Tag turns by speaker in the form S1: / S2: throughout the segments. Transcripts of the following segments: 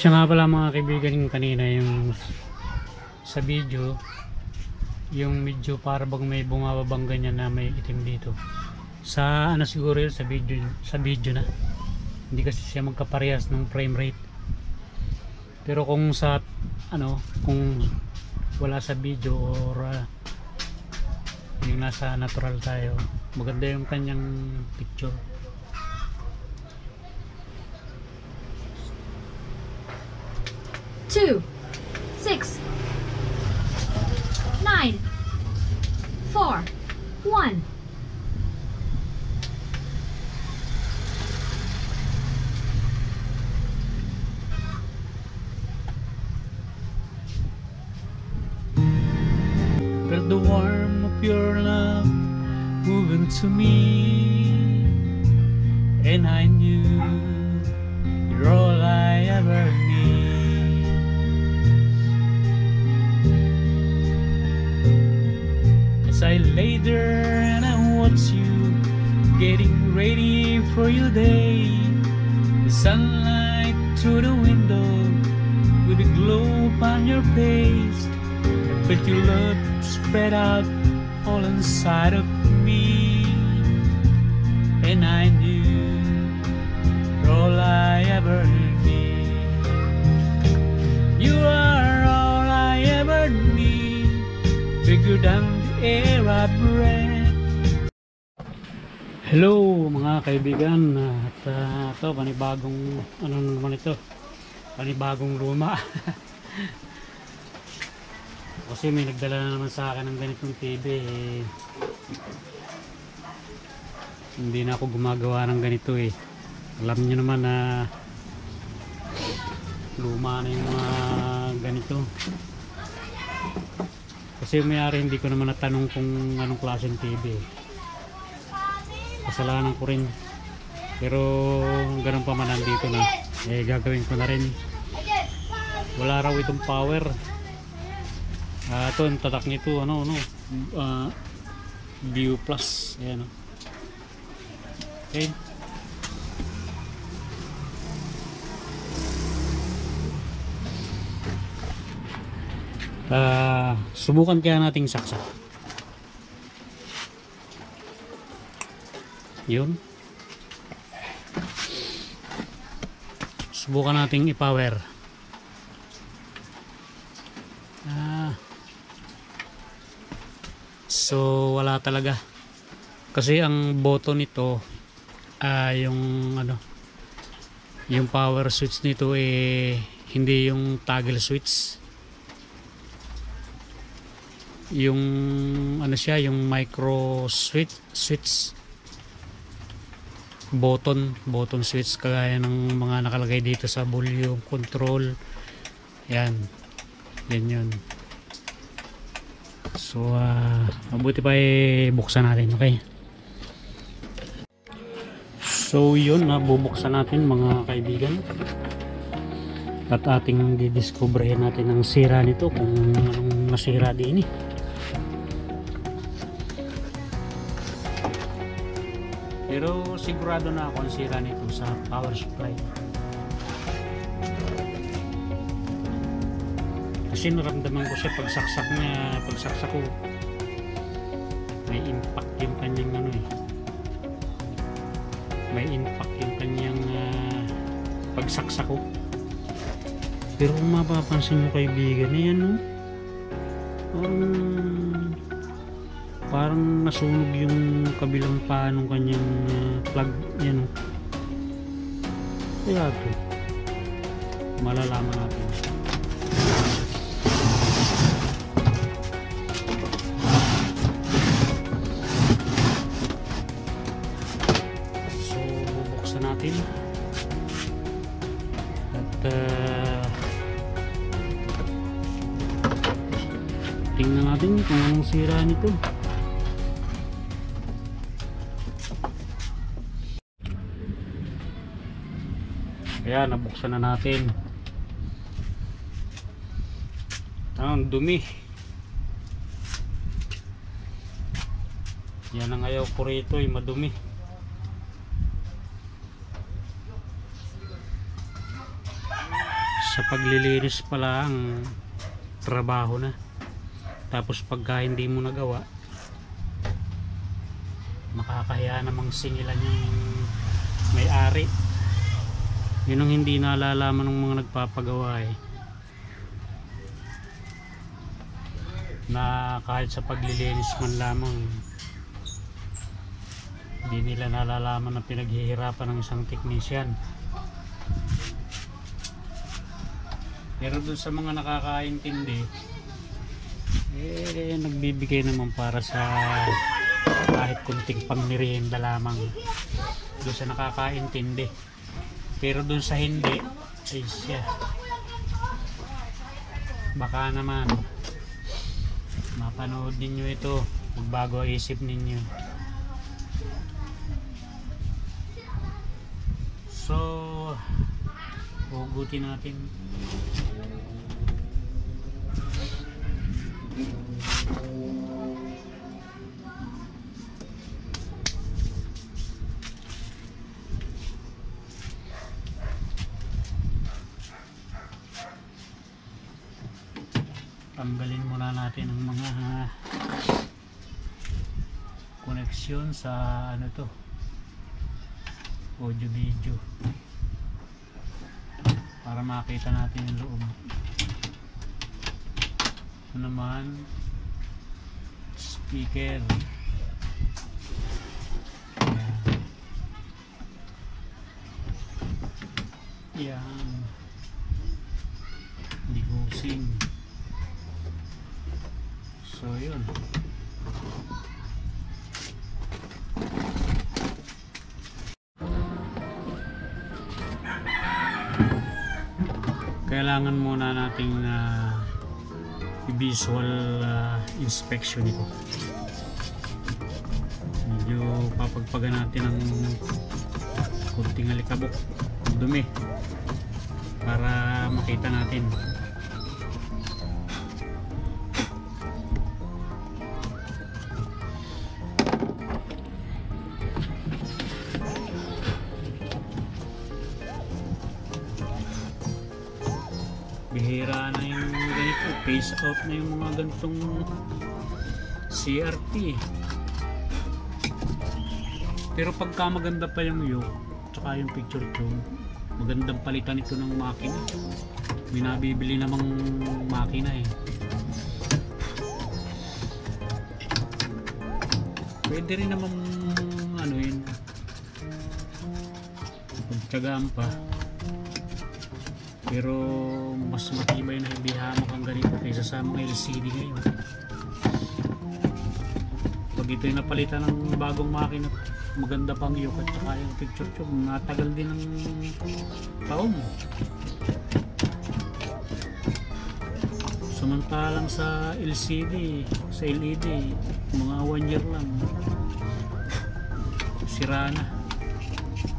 S1: Siya nga pala mga kaibigan, yung kanina yung sa video, yung medyo para bang may bumababang ganyan na may itim dito. Sa ano siguro yun, sa video na. Hindi kasi siya magkaparehas ng frame rate. Pero kung sa ano, kung wala sa video or yung nasa natural tayo, maganda yung kanyang picture.
S2: 2, 6, 9, 4, 1.
S1: Felt the warmth of your love moving to me, and I knew you're all I ever need. As I lay there and I watch you getting ready for your day, the sunlight through the window with a glow upon your face, but your love spread out all inside of me, and I knew you're all I ever need. You are all I ever need, bigger than the air I breathe. Hello mga kaibigan, at ito panibagong ano naman ito, panibagong luma. Kasi may nagdala na naman sa akin ng ganitong TV eh. Hindi na ako gumagawa ng ganito eh. Alam niyo naman na luma na yung mga ganito. Kasi may-ari hindi ko naman natanong kung anong klaseng TV eh. Kasalanan ko rin. Pero ganun pa man nandito na, eh gagawin ko na rin. Wala raw itong power. Ito ang tatak nito, View Plus, ayan. Okay. Subukan kaya nating saksak. Yun. Subukan nating i-power. So wala talaga. Kasi ang button nito yung yung power switch nito eh hindi yung toggle switch. Yung ano siya, yung micro switch button switch, kagaya ng mga nakalagay dito sa volume control. Yan yun. So mabuti pa buksan natin, okay? So yun, bubuksan natin mga kaibigan, at ating didiscoverin natin ang sira nito, kung anong nasira din eh. Pero sigurado na ako ang sira nito sa power supply. Kasi naramdaman ko siya pagsaksak ko, may impact yung kanyang may impact yung kanyang pagsaksak ko. Pero kung mapapansin nyo kaibigan, ayan parang nasunog yung kabilang paa ng kanyang plug, yan kaya ito malalaman natin. Natin at tingnan natin kung anong sira nito. Kaya nabuksan na natin. Ang dumi. Yan ang ayaw ko rito, madumi. sa paglilinis pala ang trabaho na. Tapos pagka hindi mo nagawa, makakahiya namang singilan yung may-ari. Yun ang hindi nalalaman ng mga nagpapagawa na kahit sa paglilinis man lamang, hindi nila nalalaman na pinaghihirapan ng isang technician. Pero dun sa mga nakakaintindi, nagbibigay naman para sa kahit kunting pangmerienda lamang dun sa nakakaintindi. Pero dun sa hindi, ay siya, baka naman mapanood ninyo ito, magbago isip ninyo. So hugutin natin. Tanggalin muna natin ang mga koneksyon sa ano to, audio video, para makita natin yung loob. Ito naman speaker. Yan, digusing. So yun, kailangan muna nating visual inspection ito. Medyo papagpagan natin ng kunting alikabok, dumi, para makita natin. Bihira na yung ganito, phase out na yung mga ganitong CRT. Pero pagka maganda pa yung yoke tsaka yung picture tube, magandang palitan ito ng makina. May nabibili namang makina pwede rin namang ano yun, pagtsagaan pa. Pero mas matibay na hindi hamak ang ganito kaysa sa mga LCD ngayon. Pag ito yung napalitan ng bagong makina, maganda pang yoke at saka yung picture tube, natagal din ng taon. Samantalang sa LCD, sa LED, mga 1 year lang, sira na.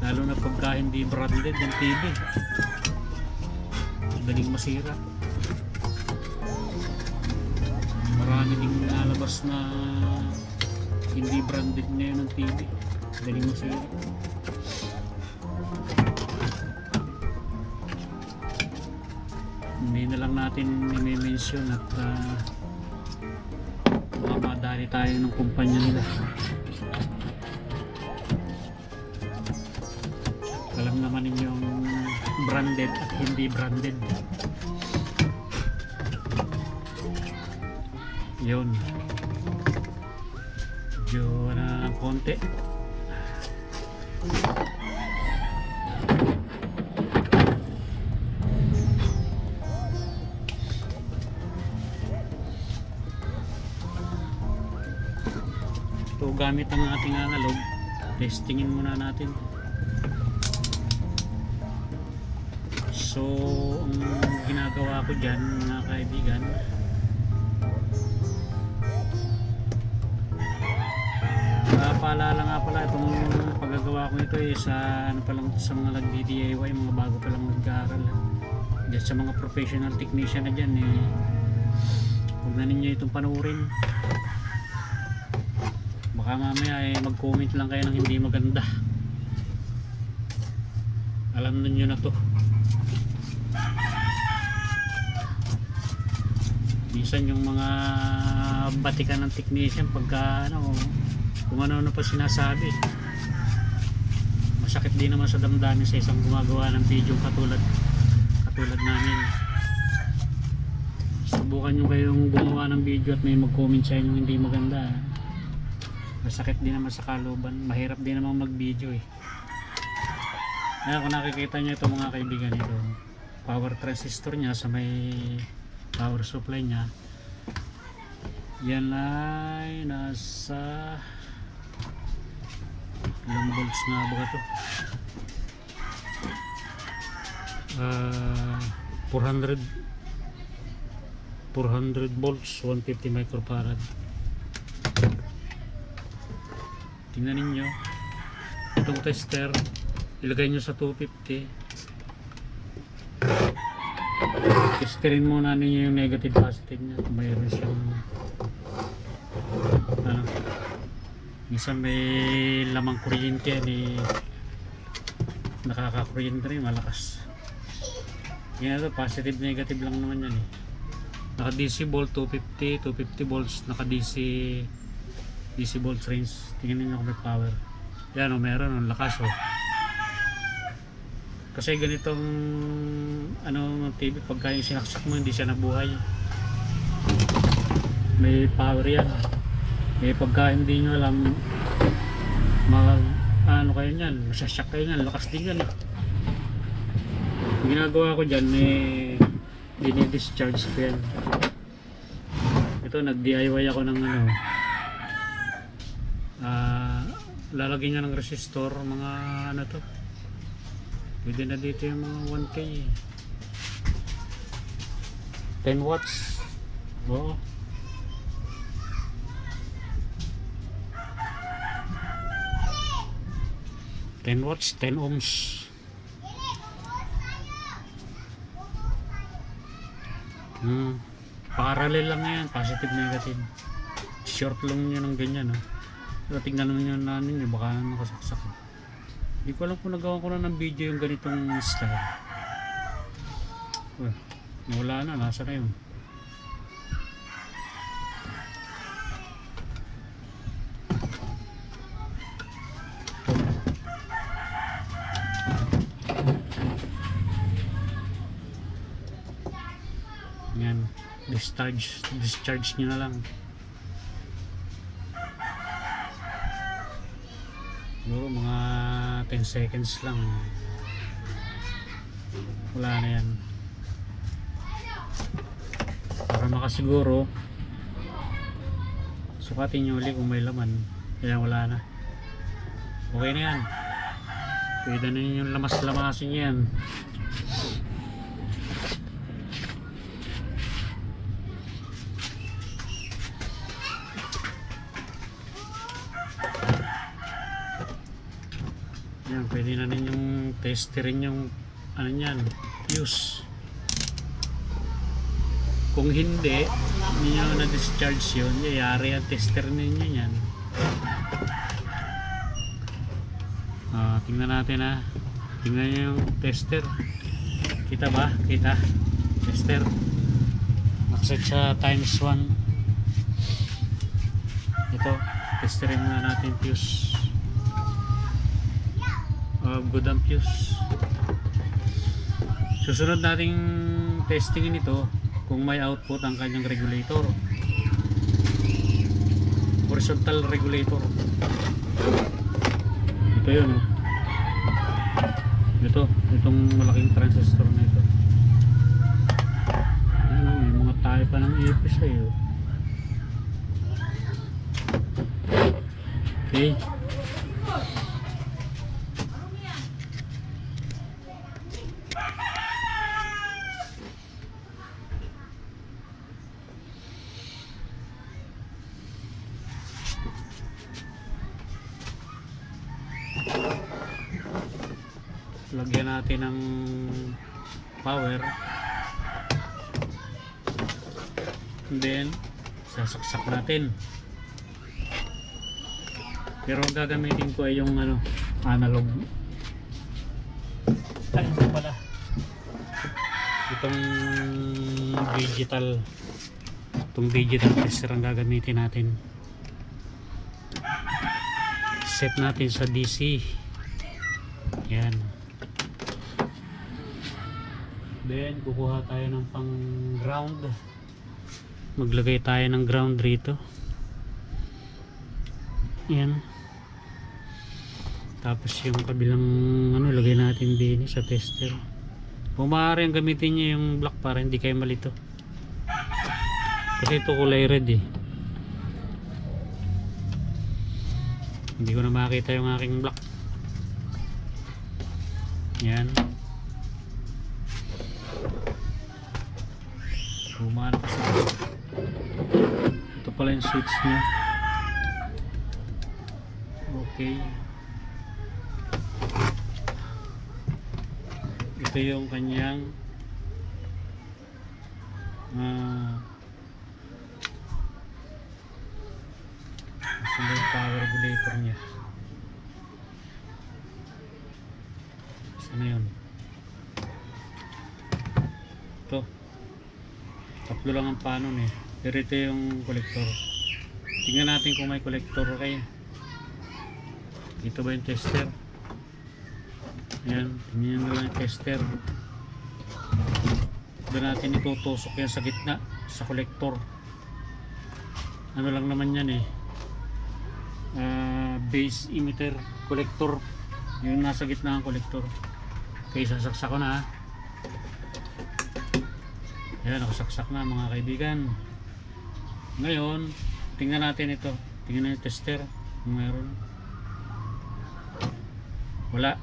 S1: Lalo na pagka hindi branded yung TV, daling masira. Marami ding nalabas na hindi branded ngayon ng TV, daling masira. Hindi na lang natin i-mention at mamadali tayo ng kumpanya nila. Alam naman ninyo yung branded at hindi branded. Yun, medyo na konti. Ito gamit ang ating analog, testingin muna natin. So ang ginagawa ko dyan mga kaibigan, paalala nga pala, itong paggagawa ko ito sa ano pa lang, sa mga nagdi-DIY, mga bago pa lang nag-aaral. Diyan sa mga professional technician na dyan, huwag na ninyo itong panurin. Baka mamaya mag-comment lang kayo ng hindi maganda. Alam ninyo na to. Minsan yung mga batikan ng technician pagka ano, kung ano pa sinasabi, masakit din naman sa damdamin sa isang gumagawa ng video katulad namin. Subukan nyo kayong gumawa ng video at may mag-comment sa inyo hindi maganda. Masakit din naman sa kalooban, mahirap din naman mag-video eh. Kaya kung nakikita nyo ito mga kaibigan, ito power transistor nya sa may power supply nya, yan ay nasa ilang volts nga ba ito? 400 volts, 150 microfarad. Tingnan ninyo itong tester, ilagay nyo sa 250. Testerin muna ninyo yung negative positive nya kung mayroon siyang ano, minsan may lamang kuryente ni nakaka-kuryente rin, malakas yan. Ito positive negative lang naman yan eh. Naka DC volt 250 volts, naka DC volts range. Tingnan niyo kung may power yan o, meron ang lakas o. Kasi ganitong ano TV, pagka yung sinaksak mo hindi siya nabuhay, may power yan. Eh pagka hindi nyo alam, ano kayo nyan, masasyak kayo nyan, lakas din yan eh. Ginagawa ko dyan eh, dinidischarge ko yan. Ito nag-DIY ako ng ano, lalagyan nyo ng resistor, mga ano to, pwede na dito yung mga 1K 10 watts. Oo, $10 watts, 10 ohms. Parallel lang yan, positive negative. Short lang yan ng ganyan, no? Pero tingnan naman yun namin, baka nakasaksak. Hindi ko alam kung nagawa ko na ng video yung ganitong style. Wala na, nasa na yun. Yan, discharge nyo na lang. Siguro mga 10 seconds lang, wala na yan. Para makasiguro, sukatin nyo ulit kung may laman. Kaya wala na, okay na yan. Pwede na yung lamas-lamasin yan. Yan, pwede na ninyong testerin yung ano nyan, fuse. Kung hindi ninyo na-discharge yun, yayari ang tester ninyo yan. Tingnan natin ha. Tingnan nyo yung tester. Kita ba? Kita? Tester. Nakaset sa times 1. Ito, testerin na natin fuse. Good ang fuse. Susunod nating testingin ito kung may output ang kanyang regulator, horizontal regulator. Ito yun, oh. Itong malaking transistor na ito. Ayan, may mga tayo pa ng ipis ay, oh. Okay, lagyan natin ng power, and then sasaksak natin. Pero ang gagamitin ko ay yung ano, analog. Ay, ito pala, itong digital itong digital tester ang gagamitin natin. Set natin sa DC. Yan. Then kukuha tayo ng pang ground. Maglagay tayo ng ground rito. Yan. Tapos yung kabilang ano, lagay natin din sa tester. Kung maaari ang gamitin niya yung black para hindi kayo malito. Kasi ito kulay red eh. Hindi ko na makita yung aking black. Yan. Kumana kasi. Ito pala yung switch niya. Okay. Ito yung kanyang power regulator niya. Saan yun? Ito. Tatlo lang ang panon eh. Pero ito yung collector. Tingnan natin kung may collector kayo. Ito ba yung tester? Ayan, tingnan na lang yung tester. Doon natin itutusok yan sa gitna, sa collector. Ano lang naman yan eh, base emitter collector, yung nasa gitna ng collector. Okay, sasaksak ko na. Ayan, nakasaksak na mga kaibigan. Ngayon, tingnan natin ito. Tingnan na yung tester kung mayroon. Wala.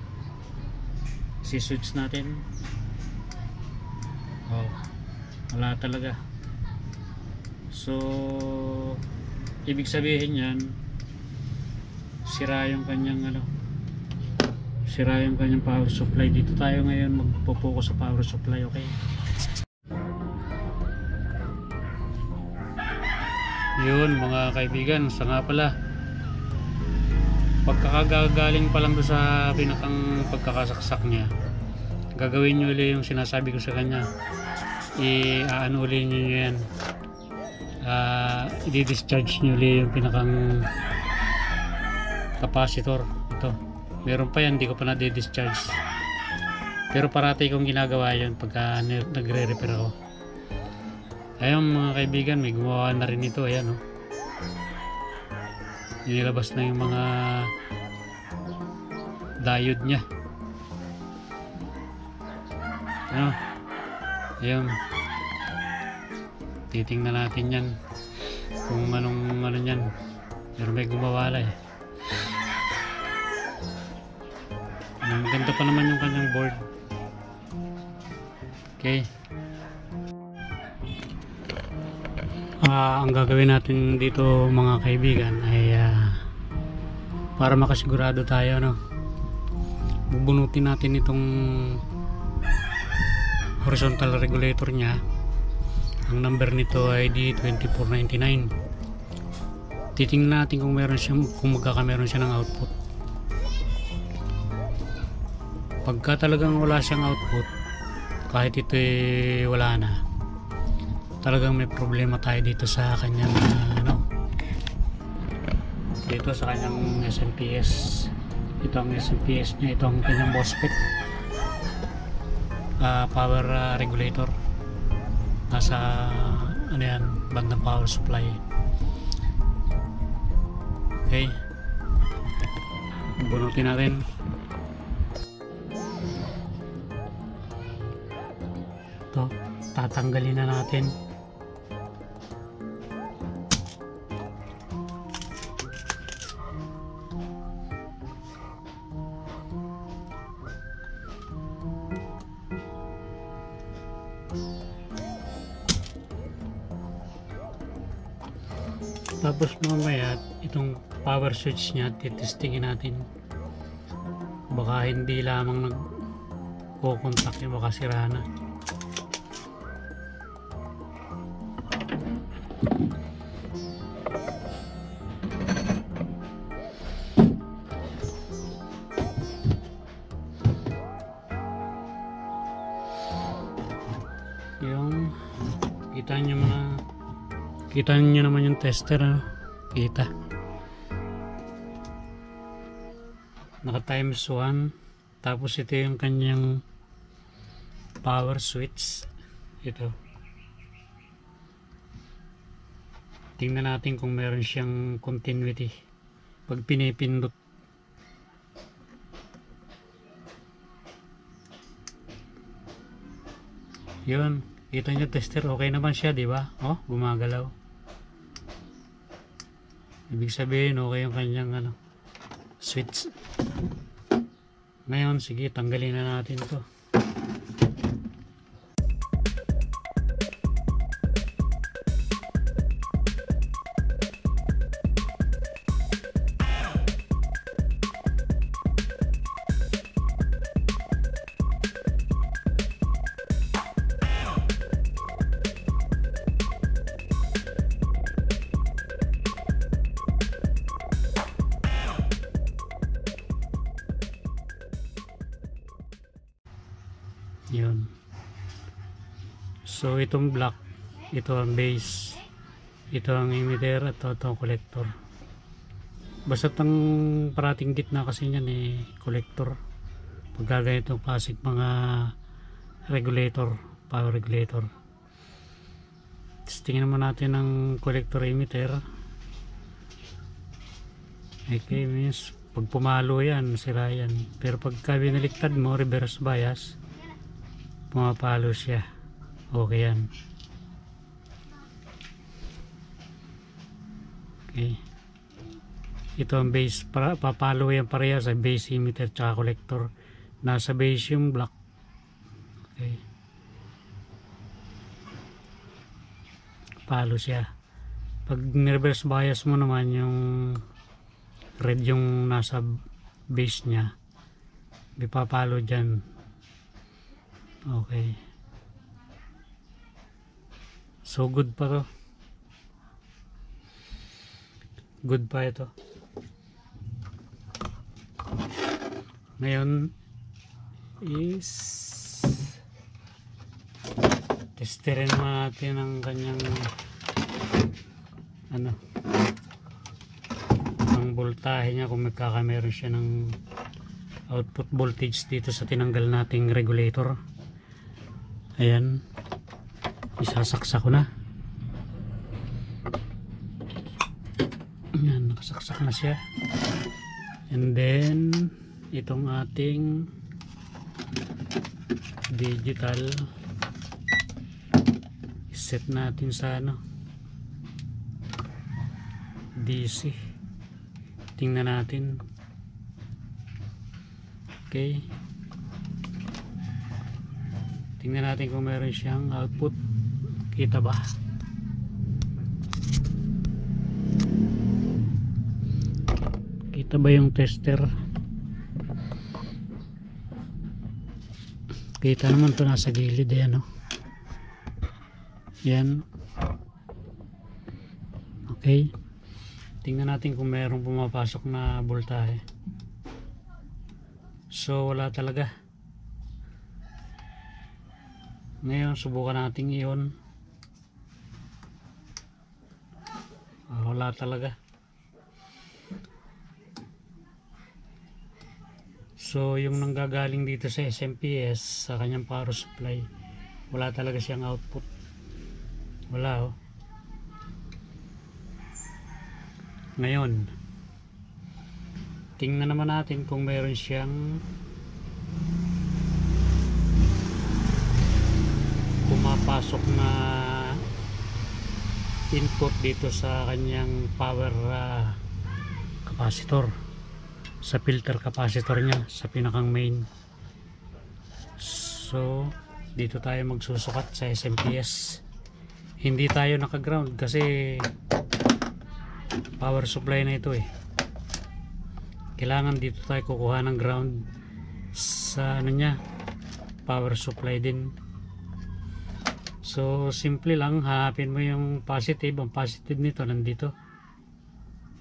S1: Si-switch natin. Oh, wala talaga. So, ibig sabihin yan, sira yung kanyang ano, sira yung kanyang power supply. Dito tayo ngayon magpo-focus sa power supply, okay? Yun mga kaibigan, sa nga pala, pagkakagaling pa lang doon sa pinakang pagkakasaksak niya, gagawin nyo ulit yung sinasabi ko sa kanya. I-ano ulit nyo yan, i-discharge nyo ulit yung pinakang capacitor. Ito, meron pa yan, hindi ko pa na-discharge, pero parati kong ginagawa yun pagka nagre-repair ako. Ayun mga kaibigan, may gumawa na rin ito. Ayan oh, inilabas na yung mga diode nya. Ano? Ayun, titingnan natin yan kung anong ano yan, pero may gumawa na eh. Ang ganda pa naman yung kanyang board. Okay, ang gagawin natin dito mga kaibigan ay para makasigurado tayo, no, bubunutin natin itong horizontal regulator nya. Ang number nito ay D2499. Titingnan natin kung meron siya, kung magkakameron siya ng output. Pagka talagang wala siyang output, kahit ito wala na, talagang may problema tayo dito sa kanyang ano, dito sa kanyang SMPS. Ito ang SMPS niya, ito ang kanyang MOSFET, power regulator. Nasa ano yan, bandang power supply. Okay, bunutin natin. Ito, tatanggalin na natin. Tapos mamaya itong power switch nya titestingin natin, baka hindi lamang nagko-contact yun, baka sira na. Yung kita nyo mga Kita nyo naman yung tester, ano? Kita. Naka times 1. Tapos ito yung kanyang power switch. Ito. Tingnan natin kung meron siyang continuity pag pinipindot. Yun, kita nyo tester, okay naman siya, di ba? Oh, gumagalaw. Ibig sabihin, okay yung kanyang switch. Ngayon, sige, tanggalin na natin to. Yun. So itong block, ito ang base, ito ang emitter at ito ang collector. Basta ang parating gitna kasi niyan collector. Pagka ganitong klaseng mga regulator, power regulator. Tingnan naman natin ang collector emitter. Okay, means pag pumalo yan, sira yan. Pero pagka binaliktad mo, reverse bias, pumapalo siya. Okay yan. Okay. Ito ang base. Papalo yan pareha sa base emitter tsaka collector. Nasa base yung block. Okay. Palo siya. Pag reverse bias mo naman yung red yung nasa base nya, ipapalo dyan. Okay. So good pa to. Good pa ito. Ngayon is testerin natin ang kanyang ang voltahe niya, kung magkakameron siya ng output voltage dito sa tinanggal nating regulator. Ayan, isasaksak ko na. Ayan, nakasaksak na siya. And then itong ating digital set natin sa DC. Tingnan natin. Okay, tingnan natin kung meron siyang output. Kita ba? Kita ba yung tester? Kita naman to, nasa gilid yan, yan. Okay, tingnan natin kung merong pumapasok na voltahe. So wala talaga. Ngayon subukan nating i-on. Wala talaga. So yung nanggagaling dito sa SMPS sa kanyang power supply, wala talaga siyang output. Wala, Ngayon tingnan naman natin kung meron siyang pumapasok na input dito sa kanyang power capacitor, sa filter capacitor niya sa pinakang main. So dito tayo magsusukat sa SMPS. Hindi tayo naka-ground kasi power supply na ito Kailangan dito tayo kukuha ng ground sa niya, power supply din. So simple lang, hanapin mo yung positive. Ang positive nito nandito,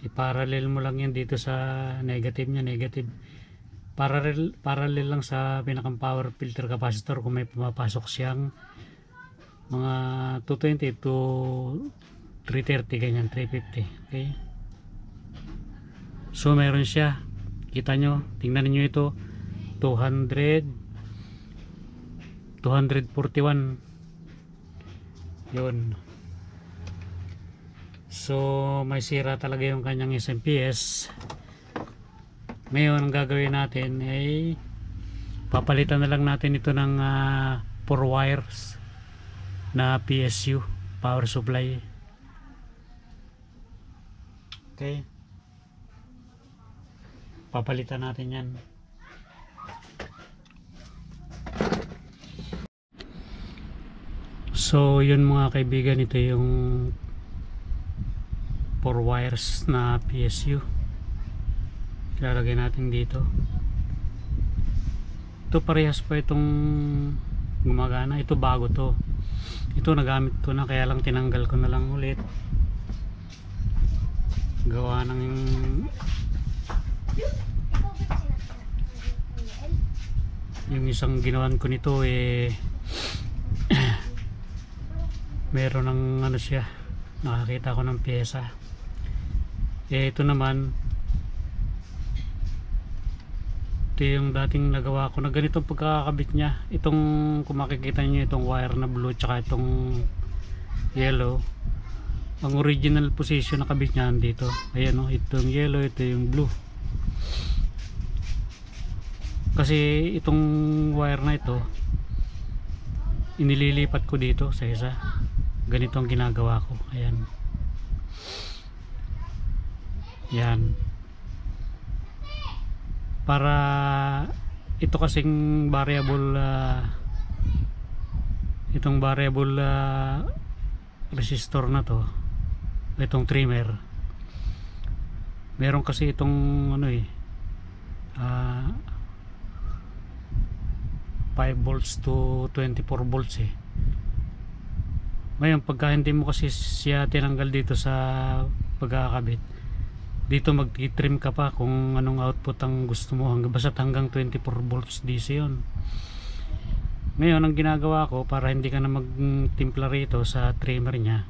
S1: i-parallel mo lang yan dito sa negative nya. Negative parallel lang sa pinakang power filter capacitor. Kung may pumapasok siyang mga 220 to 330 ganyan, 350. Okay, so meron siya, kita nyo, tingnan niyo ito, 241 yun. So may sira talaga yung kanyang SMPS. Ngayon ang gagawin natin ay papalitan na lang natin ito ng 4 wires na PSU, power supply. Okay, papalitan natin yan. So yun mga kaibigan, ito yung 4 wires na PSU, ilalagay natin dito. Ito parehas pa itong gumagana, ito bago to, ito nagamit ko na, kaya lang tinanggal ko na lang ulit, gawa ng yung isang ginawan ko nito meron ng ano siya, nakakita ko ng pyesa. Ito naman, ito yung dating nagawa ko na ganitong pagkakabit niya. Itong kung makikita nyo, itong wire na blue tsaka itong yellow, ang original position na kabit niya dito. Ayan o, ito yung yellow, ito yung blue. Kasi itong wire na ito inililipat ko dito sa isa. Ganito ang ginagawa ko. Ayan. Yan. Para ito kasing variable itong variable resistor na to, itong trimmer, meron kasi itong ano 5 volts to 24 volts Ngayon pagka hindi mo kasi siya tinanggal dito sa pagkakabit, dito mag-trim ka pa kung anong output ang gusto mo, basta't hanggang 24 volts DC yun. Ngayon ang ginagawa ko, para hindi ka na magtimpla rito sa trimmer nya,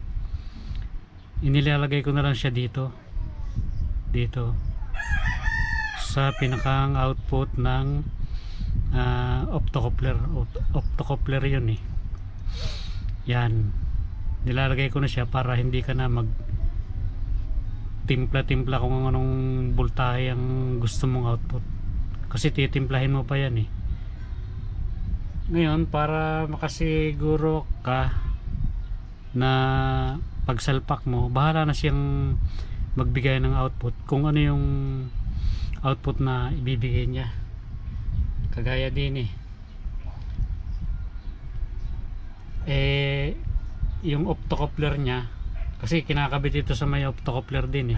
S1: inilalagay ko na lang siya dito sa pinakang output ng optocoupler yun yan, nilalagay ko na siya para hindi ka na mag timpla kung anong voltahe ang gusto mong output, kasi titimplahin mo pa yan Ngayon para makasiguro ka na pagsalpak mo, bahala na siyang magbigay ng output kung ano yung output na ibibigay niya. Kagaya din yung optocoupler nya, kasi kinakabit ito sa may optocoupler din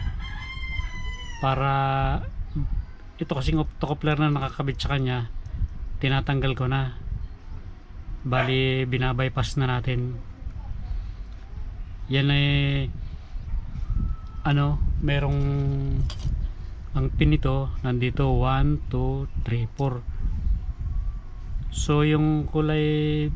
S1: para ito kasing optocoupler na nakakabit sa kanya, tinatanggal ko na, bali binabypass na natin yan. Merong ang pin nito nandito 1, 2, 3, 4. So yung kulay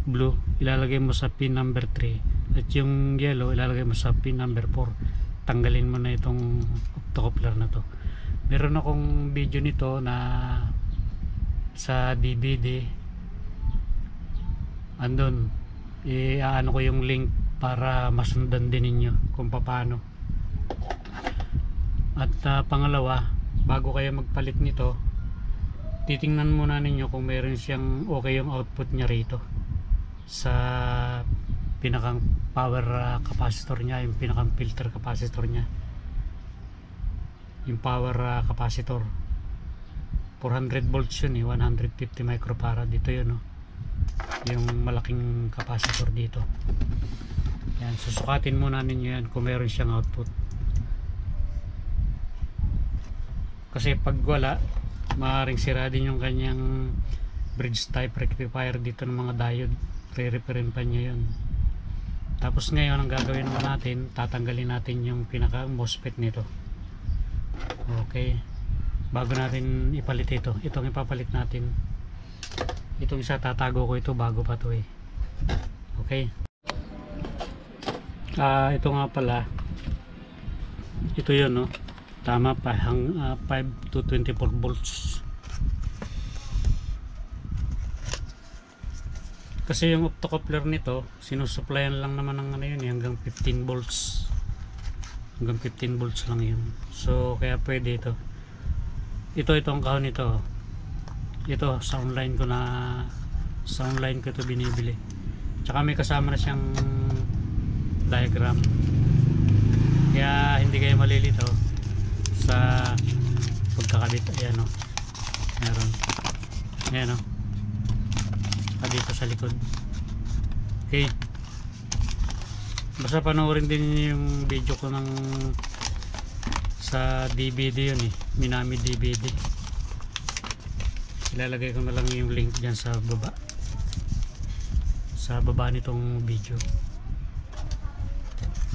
S1: blue ilalagay mo sa pin number 3 at yung yellow ilalagay mo sa pin number 4. Tanggalin mo na itong optocoupler na to. Meron akong video nito na sa DVD, andun iaano ko yung link para masundan din ninyo kung paano. At pangalawa, bago kayo magpalit nito, titingnan muna ninyo kung meron siyang okay yung output nya rito sa pinakang power capacitor nya, yung pinakang filter capacitor nya, yung power capacitor 400 volts yun 150 microfarad dito yun yung malaking capacitor dito. Yan, susukatin muna ninyo yan kung meron siyang output, kasi pag wala, maaaring sira din yung kanyang bridge type rectifier dito ng mga diode, re-referin pa nyo yun. Tapos ngayon ang gagawin naman natin, tatanggalin natin yung pinaka MOSFET nito. Okay, bago natin ipalit itong ipapalit natin, itong isa tatago ko ito bago pa to Okay,
S3: Ito nga pala, ito yun, no? Tama pa, 5 to 24 volts. Kasi yung optocoupler nito, sinusupplyan lang naman ng ano yun, hanggang 15 volts. Hanggang 15 volts lang yun. So kaya pwede ito. Ito ang kahon nito. Ito sa online ko ito binibili. Tsaka may kasama na siyang diagram. Kaya hindi kayo malilito sa pagkakabit. Ayan o. Meron. Ayan o. Tsaka dito sa likod. Okay. Basta panoorin din yung video ko sa DVD yun eh. Minami DVD. Ilalagay ko na lang yung link dyan sa baba. Sa baba nitong video.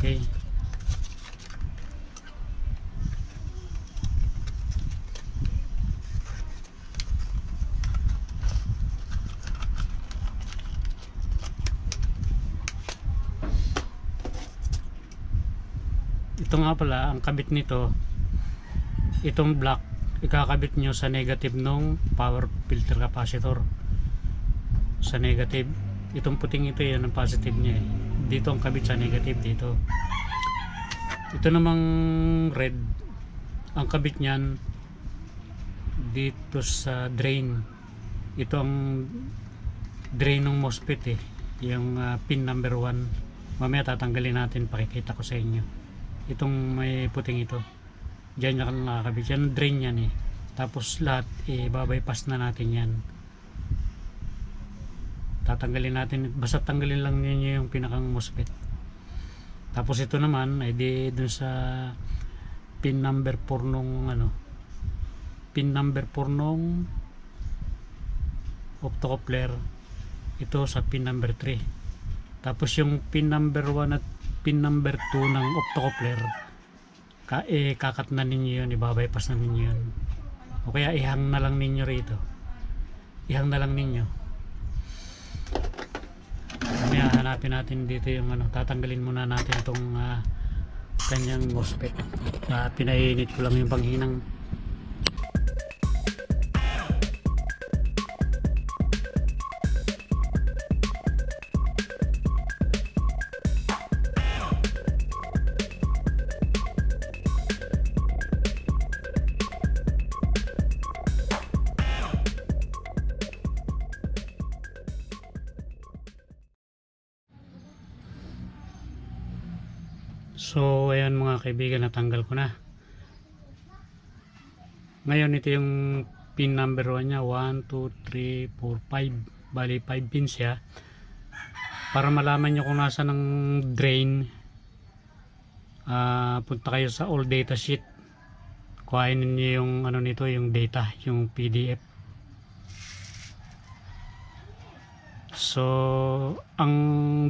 S3: Okay. Ito nga pala, ang kabit nito, itong black, ikakabit nyo sa negative nung power filter capacitor. Sa negative. Itong puting ito yan, ang positive nya eh. Dito ang kabit sa negative dito. Ito namang red, ang kabit nyan dito sa drain. Ito ang drain ng MOSFET eh, yung pin number 1. Mamaya tatanggalin natin, pakikita ko sa inyo. Itong may puting ito, dyan yung nakakabit, yan drain yan eh. Tapos lahat babypass na natin yan. Tatanggalin natin, basta tanggalin lang ninyo yung pinakang MOSFET. Tapos ito naman ay di dun sa pin number 4 nung pin number 4 nung optocoupler, ito sa pin number 3. Tapos yung pin number 1 at pin number 2 ng optocoupler, kakat na ninyo yun, ibabypass na ninyo yun. O kaya ihang na lang ninyo rito. Ihang na lang ninyo. Kaya hanapin natin dito yung tatanggalin muna natin itong kanyang MOSFET. Pinainit ko lang yung panghinang. So ayan mga kaibigan, natanggal ko na. Ngayon ito yung pin number 1 nya, 1, 2, 3, 4, 5. Bali 5 pins siya. Para malaman nyo kung nasa ng drain, punta kayo sa all data sheet. Kuhain niyo yung nito, yung data, yung PDF. So ang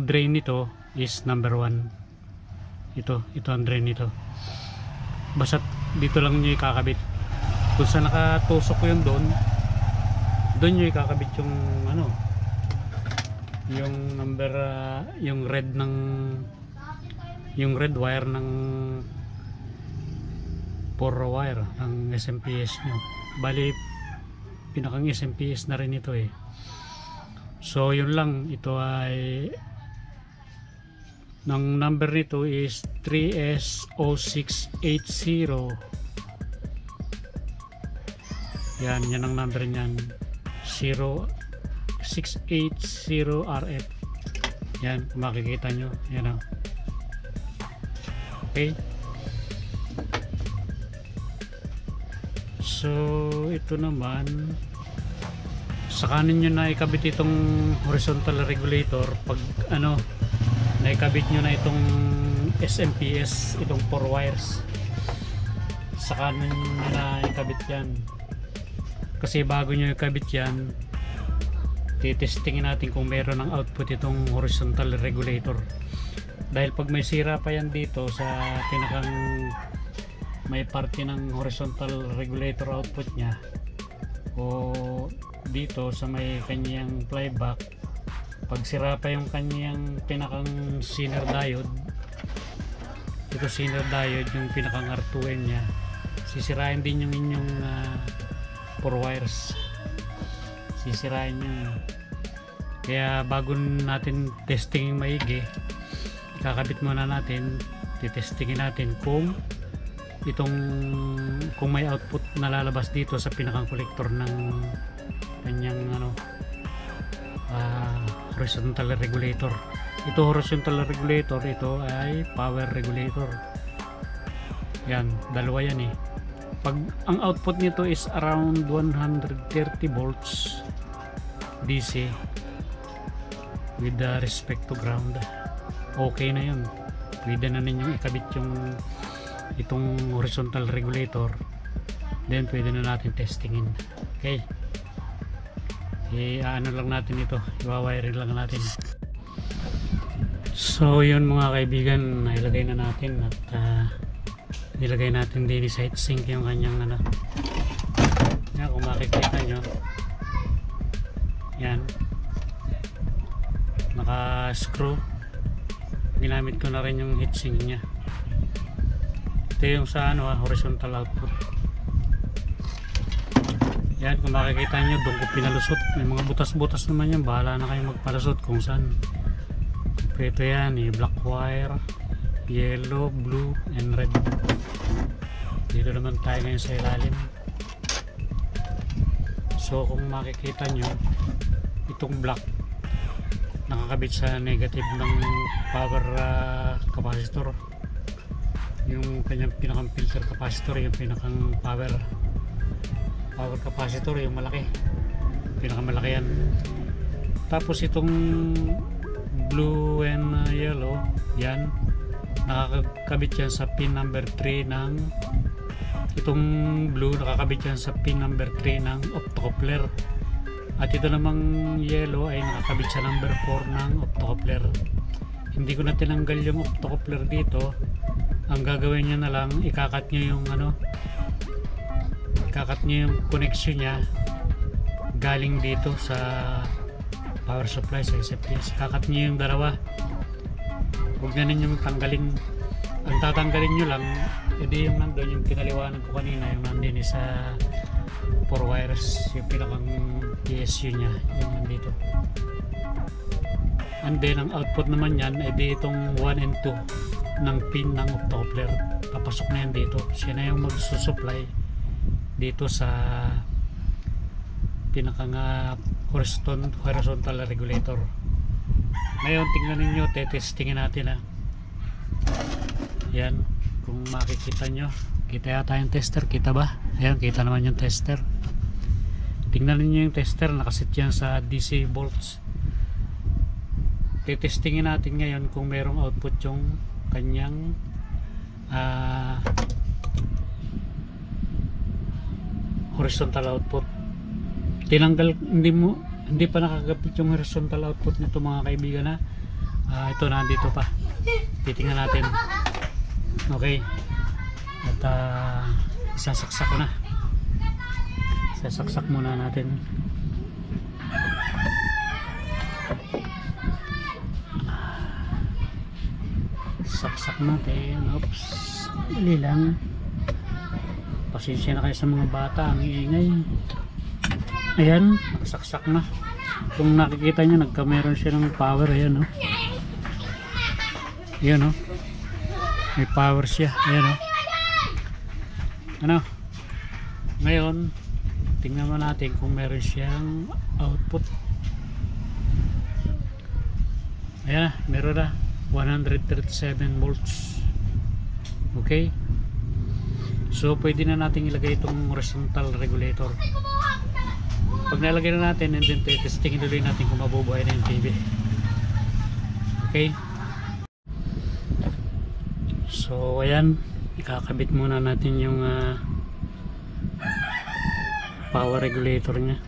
S3: drain nito is number 1. Ito ang drain nito. Basta dito lang nyo ikakabit. Kung saan nakatusok ko yun doon nyo ikakabit yung yung number, yung red wire ng 4 wire ng SMPS nyo. Bali pinakang SMPS na rin ito eh. So yun lang, ito ay ng number nito is 3S0680. Yan ang number niyan, 0680RF. Yan, kung makikita nyo, yan o. Okay, so ito naman, sa kanin nyo na ikabit itong horizontal regulator. Pag naikabit nyo na itong SMPS, itong 4 wires, sa kanan nyo na ikabit yan. Kasi bago nyo ikabit yan, titestingin natin kung meron ng output itong horizontal regulator. Dahil pag may sira pa yan dito sa pinakang may parte ng horizontal regulator output nya, o dito sa may kanyang flyback, pag sira pa yung kanyang pinakang zener diode, ito Zener diode, yung pinakang R2N nya, sisirain din yung inyong 4 wires, sisirain yun. Kaya bago natin testing maigi, ikakabit muna natin, titestingin natin kung may output na lalabas dito sa pinakang collector ng kanyang horizontal regulator. Ito horizontal regulator, ito ay power regulator. Yan, dalawa yan eh. Pag ang output nito is around 130 volts DC with respect to ground, okay na yun. Pwede na ninyong ikabit itong horizontal regulator, then pwede na natin testingin. Okay, ano lang natin ito, iwawiring lang natin. So yun mga kaibigan, nailagay na natin at nilagay natin din sa heatsink yung kanyang yan, kung makikita nyo, yan, naka screw. Ginamit ko na rin yung heatsink nya. Ito yung sa horizontal output. Yan, kung makikita nyo, doon ko pinalusot. May mga butas-butas naman yan, bahala na kayong magpalusot kung saan. Ito yan, black wire, yellow, blue, and red. Dito naman tayo ngayon sa ilalim. So kung makikita nyo, itong black nakakabit sa negative ng power capacitor. Yung kanyang pinakang filter capacitor, yung pinakang power capacitor, yung malaki, pinakamalaki yan. Tapos itong blue and yellow, yan nakakabit yan sa pin number 3 ng itong blue, nakakabit yan sa pin number 3 ng optocoupler, at ito namang yellow ay nakakabit sa number 4 ng optocoupler. Hindi ko na tinanggal yung optocoupler dito. Ang gagawin nyo na lang, ikakat nyo yung connection nya galing dito sa power supply sa SFPS. Kakat nyo yung dalawa, huwag na ninyong tanggalin. Ang tatanggalin nyo lang, edi yung nandun, yung pinaliwanag ko kanina, yung nandun sa 4 wires, yung pinakang PSU nya, yung nandito. And then ang output naman yan, edi itong 1 and 2 ng pin ng optocoupler, papasok na yan dito. Siya na yung magsusupply dito sa pinakang horizontal regulator. Ngayon tingnan ninyo, testingin natin yan, kung makikita nyo, kita yata yung tester, kita ba? Ayan, kita naman yung tester. Tingnan ninyo yung tester, nakasit yan sa DC volts. Testingin natin ngayon kung merong output yung kanyang horizontal output. Tinanggal, hindi pa nakakabit yung horizontal output nito mga kaibigan ito nandito pa. Titingnan natin. Okay, at isasaksak ko na, isasaksak muna natin. Saksak natin. Oops, dali lang, pasensya na kayo sa mga bata, ang iingay. Ayan, nakasaksak na. Kung nakikita nyo, nagkameron siya ng power. Ayan ayan may power siya. Ayan ngayon tingnan mo natin kung meron siyang output. Ayan meron na 137 volts. Okay, so pwede na natin ilagay itong horizontal regulator. Pag nalagay na natin, and then testingin ulit natin kung mabubuhay na yung TV. Okay, so ayan, ikakabit muna natin yung power regulator nya.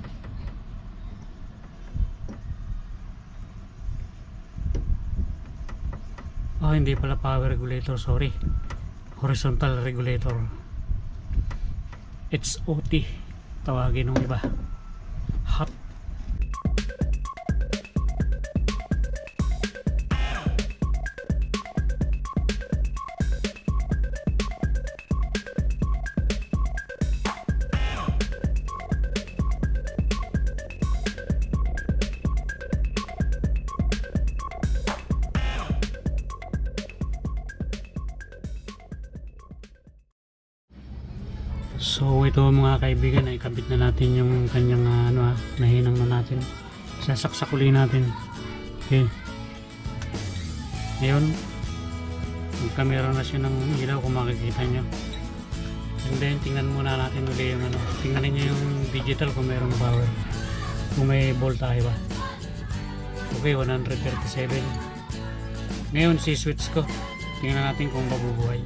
S3: Hindi pala power regulator, sorry, horizontal regulator, HOT tawagin ng iba, hot. ito mga kaibigan, ay kabit na natin yung kanyang nahinang na natin. Sasaksak uli natin. Okay. Ngayon, magkamera na siya ng ilaw kung makikita nyo. And then, tingnan muna natin uli yung tingnan niyo yung digital kung mayroong power. Kung may voltahe ba. Okay, 137. Ngayon, si-switch ko. Tingnan natin kung mabubuhay.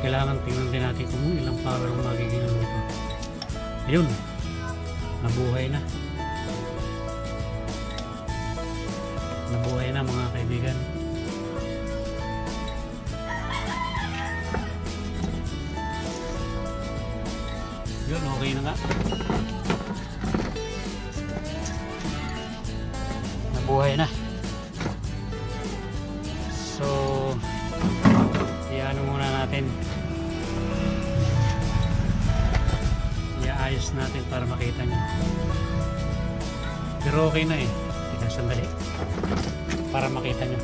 S3: Kailangan tingnan din natin kung ilang power ang magiging ito. Ayun, nabuhay na. Nabuhay na mga kaibigan. Yun, okay na nga. Nabuhay na. So, iano muna natin. Iaayos natin para makita nyo. Pero okay na eh. Tika, sandali. Para makita nyo.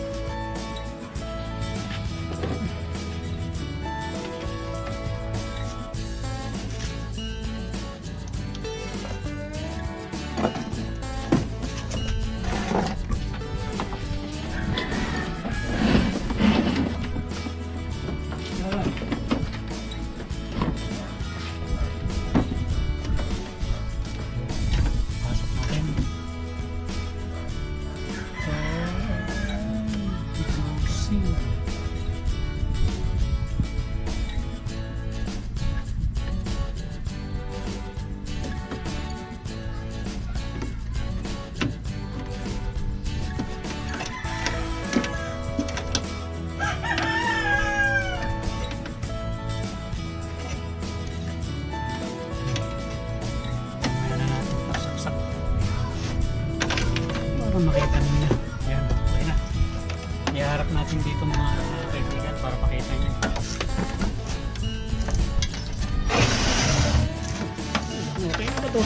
S3: Makita niyo. Yan, okay na. Iharap natin dito mga kaibigan para pakita niyo. Okay na ba ito?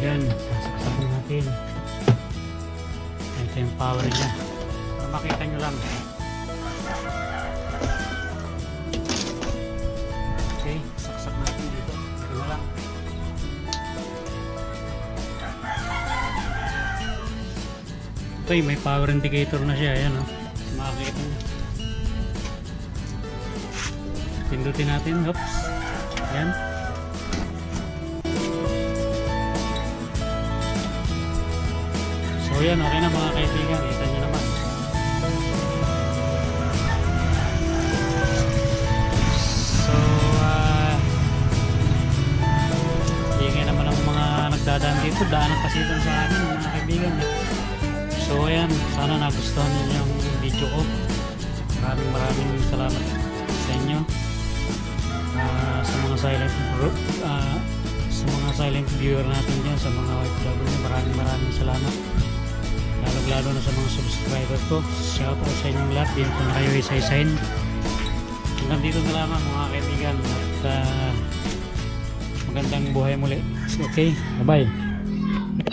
S3: Sasaksakin natin. Ito yung power niya para makita nyo lang. Okay, saksak natin dito. Ito na lang. Ito may power indicator na siya. Ayan, makikita nyo. Pindutin natin. Oops. Ayan. So yan, okay na mga kaibigan, kita nyo naman. So ingay naman ang mga nagdadaan dito, daanan kasi ito sa amin mga kaibigan. So yan, sana nagustuhan ninyo yung video ko. Maraming salamat sa inyo. Sa mga silent viewer natin dyan, sa mga OFW, maraming salamat. Lalo na sa mga subscriber ko. Shout out sa inyong lahat. Yan kung kayo isa-isain. Hanggang dito na lamang mga kaibigan. At magandang buhay muli. Okay, bye bye.